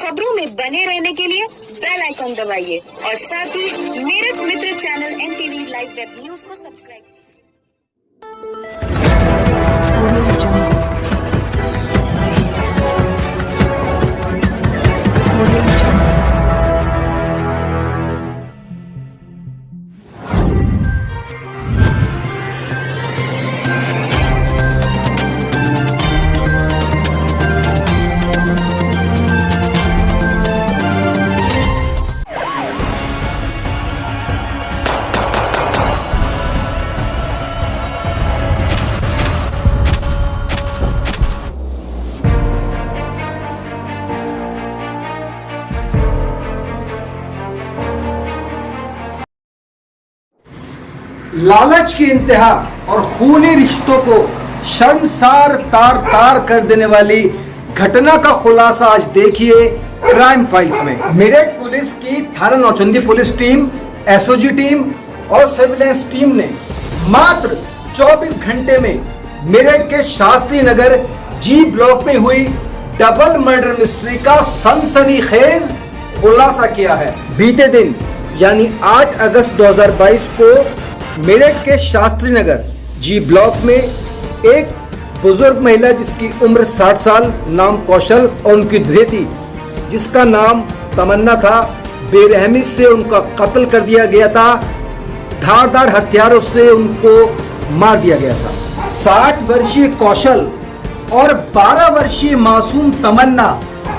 खबरों में बने रहने के लिए बेल आइकॉन दबाइए और साथ ही Meerut Mitra channel NTV live web news को सब्सक्राइब कीजिए। लालच की इंतहा और खूनी रिश्तों को शर्मसार तार तार कर देने वाली घटना का खुलासा आज देखिए क्राइम फाइल्स में। मेरठ पुलिस की थाना Nauchandi police team, SOG team और सर्विलांस टीम ने मात्र 24 घंटे में मेरठ के शास्त्री नगर जी ब्लॉक में हुई डबल मर्डर मिस्ट्री का सनसनीखेज खुलासा किया है। बीते दिन यानी 8 अगस्त 2022 को मेरठ के शास्त्री नगर जी ब्लॉक में एक बुजुर्ग महिला जिसकी उम्र 60 साल, नाम कौशल और उनकी धृति जिसका नाम तमन्ना था, बेरहमी से उनका कत्ल कर दिया गया था। धारदार हथियारों से उनको मार दिया गया था। 60 वर्षीय कौशल और 12 वर्षीय मासूम तमन्ना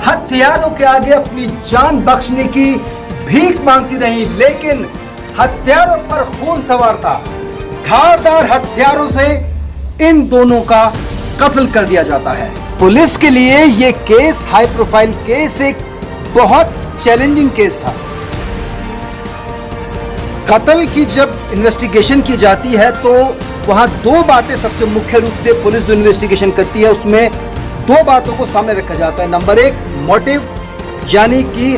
हथियारों के आगे अपनी जान बख्शने की भीख मांगती रही, लेकिन हथियारों पर खून सवार था। धारदार हथियारों से इन दोनों का कत्ल कर दिया जाता है। पुलिस के लिए ये केस हाई प्रोफाइल केस, एक बहुत चैलेंजिंग केस था। कत्ल की जब इन्वेस्टिगेशन की जाती है तो वहां दो बातें सबसे मुख्य रूप से पुलिस जो इन्वेस्टिगेशन करती है उसमें दो बातों को सामने रखा जाता है। नंबर 1 मोटिव, यानी कि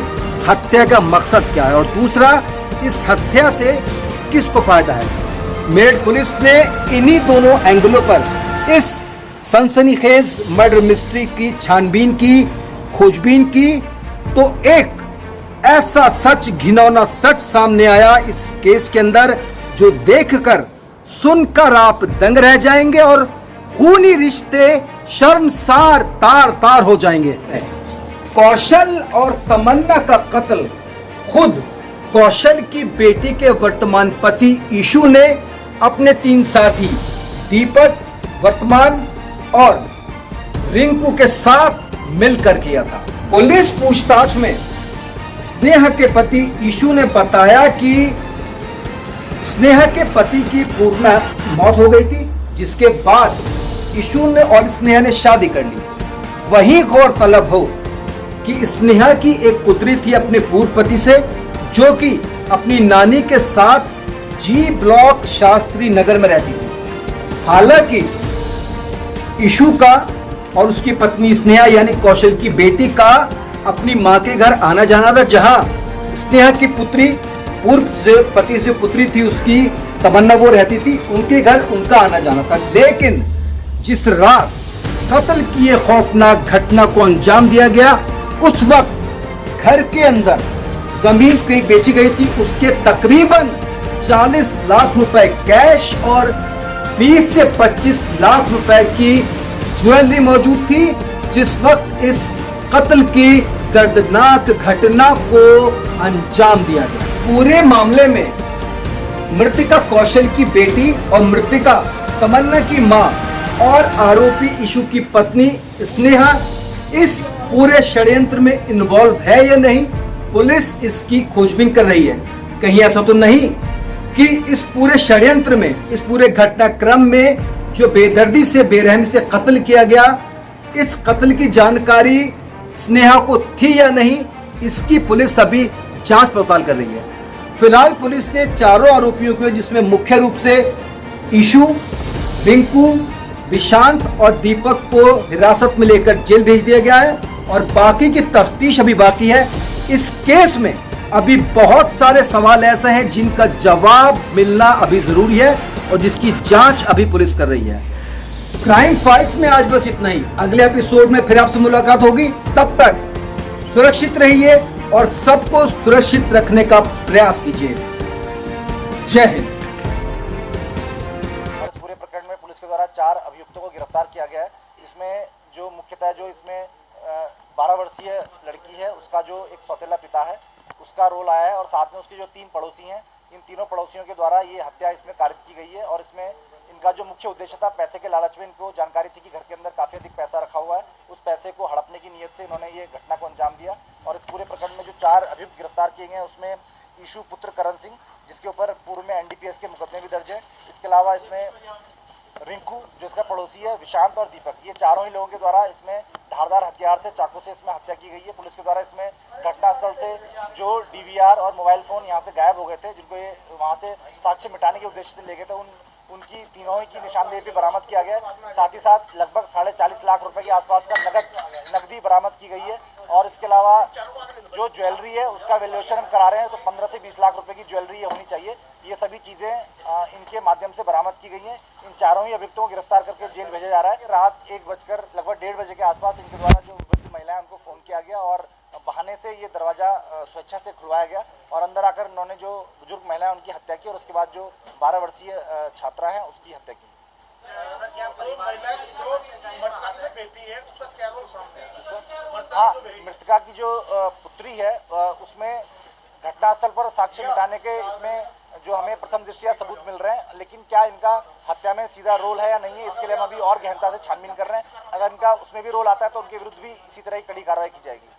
हत्या का मकसद क्या है, और दूसरा इस हत्या से किसको फायदा है। मेरठ पुलिस ने इन्हीं दोनों एंगलों पर इस सनसनीखेज मर्डर मिस्ट्री की छानबीन की, खोजबीन की, तो एक ऐसा सच, घिनौना सच सामने आया इस केस के अंदर जो देखकर सुनकर आप दंग रह जाएंगे और खूनी रिश्ते शर्मसार तार तार हो जाएंगे। कौशल और तमन्ना का कत्ल खुद कौशल की बेटी के वर्तमान पति ईशु ने अपने 3 साथी दीपक, वर्तमान और रिंकू के साथ मिलकर किया था। पुलिस पूछताछ में स्नेहा के पति ईशु ने बताया कि स्नेहा के पति की पूर्व में मौत हो गई थी, जिसके बाद ईशु ने और स्नेहा ने शादी कर ली। वहीं गौरतलब हो कि स्नेहा की एक पुत्री थी अपने पूर्व पति से, जो कि अपनी नानी के साथ जी ब्लॉक शास्त्री नगर में रहती थी। हालांकि ईशु का और उसकी पत्नी स्नेहा यानी कौशल की बेटी का अपनी मां के घर आना जाना था, जहां स्नेहा की पुत्री पूर्व जो पति से पुत्री थी उसकी तमन्ना वो रहती थी, उनके घर उनका आना जाना था। लेकिन जिस रात कत्ल की ये खौफनाक घटना को अंजाम दिया गया, उस वक्त घर के अंदर जमीन कहीं बेची गई थी, उसके तकरीबन 40 लाख रुपए कैश और 20 से 25 लाख रुपए की ज्वेलरी मौजूद थी। जिस वक्त इस कत्ल की दर्दनाक घटना को अंजाम दिया गया, पूरे मामले में मृतका कौशल की बेटी और मृतका तमन्ना की मां और आरोपी ईशु की पत्नी स्नेहा इस पूरे षड्यंत्र में इन्वॉल्व है या नहीं, पुलिस इसकी खोजबीन कर रही है। कहीं ऐसा तो नहीं कि इस पूरे षड्यंत्र में, इस पूरे घटनाक्रम में जो बेदर्दी से, बेरहमी से कत्ल किया गया, इस कत्ल की जानकारी स्नेहा को थी या नहीं, इसकी पुलिस अभी जांच पड़ताल कर रही है। फिलहाल पुलिस ने चारों आरोपियों को, जिसमें मुख्य रूप से ईशु, रिंकू, विशांत और दीपक को हिरासत में लेकर जेल भेज दिया गया है और बाकी की तफ्तीश अभी बाकी है। इस केस में अभी बहुत सारे सवाल ऐसे हैं जिनका जवाब मिलना अभी जरूरी है और जिसकी जांच अभी पुलिस कर रही है। क्राइम फाइल्स में आज बस इतना ही। अगले एपिसोड में फिर आपसे मुलाकात होगी। तब तक सुरक्षित रहिए और सबको सुरक्षित रखने का प्रयास कीजिए। जय हिंद। इस पूरे प्रकरण में पुलिस के द्वारा 4 अभियुक्तों को गिरफ्तार किया गया है। इसमें जो मुख्यतः जो इसमें 12 वर्षीय लड़की है, उसका जो एक सौतेला पिता है, उसका रोल आया है और साथ में उसके जो 3 पड़ोसी हैं, इन तीनों पड़ोसियों के द्वारा ये हत्या इसमें कारित की गई है। और इसमें इनका जो मुख्य उद्देश्य था, पैसे के लालच में इनको जानकारी थी कि घर के अंदर काफ़ी अधिक पैसा रखा हुआ है, उस पैसे को हड़पने की नीयत से इन्होंने ये घटना को अंजाम दिया। और इस पूरे प्रकरण में जो 4 अभियुक्त गिरफ्तार किए गए हैं, उसमें ईशु पुत्र करण सिंह, जिसके ऊपर पूर्व में NDPS के मुकदमे भी दर्ज है। इसके अलावा इसमें रिंकू, जो इसका पड़ोसी है, विशांत और दीपक, ये चारों ही लोगों के द्वारा इसमें धारदार हथियार से, चाकू से इसमें हत्या की गई है। पुलिस के द्वारा इसमें घटनास्थल से जो DVR और मोबाइल फ़ोन यहाँ से गायब हो गए थे, जिनको ये वहाँ से साक्ष्य मिटाने के उद्देश्य से ले गए थे, उनकी तीनों ही की निशानदेही भी बरामद किया गया। साथ ही साथ लगभग 40.5 लाख रुपए के आसपास का नकदी बरामद की गई है। और इसके अलावा जो ज्वेलरी है, उसका वैल्यूएशन हम करा रहे हैं, तो 15 से 20 लाख रुपए की ज्वेलरी ये होनी चाहिए। ये सभी चीज़ें इनके माध्यम से बरामद की गई हैं। इन चारों ही अभियुक्तों को गिरफ्तार करके जेल भेजा जा रहा है। रात 1:01 बजे के आसपास इनके द्वारा जो वृद्ध महिला है, उनको फ़ोन किया गया और बहाने से ये दरवाज़ा स्वेच्छा से खुलवाया गया और अंदर आकर उन्होंने जो बुजुर्ग महिला है, उनकी हत्या की और उसके बाद जो 12 वर्षीय छात्रा है, उसकी हत्या की। हाँ, मृतका की जो पुत्री है, उसमें घटनास्थल पर साक्ष्य मिटाने के इसमें जो हमें प्रथम दृष्टया सबूत मिल रहे हैं, लेकिन क्या इनका हत्या में सीधा रोल है या नहीं है, इसके लिए हम अभी और गहनता से छानबीन कर रहे हैं। अगर इनका उसमें भी रोल आता है तो उनके विरुद्ध भी इसी तरह की कड़ी कार्रवाई की जाएगी।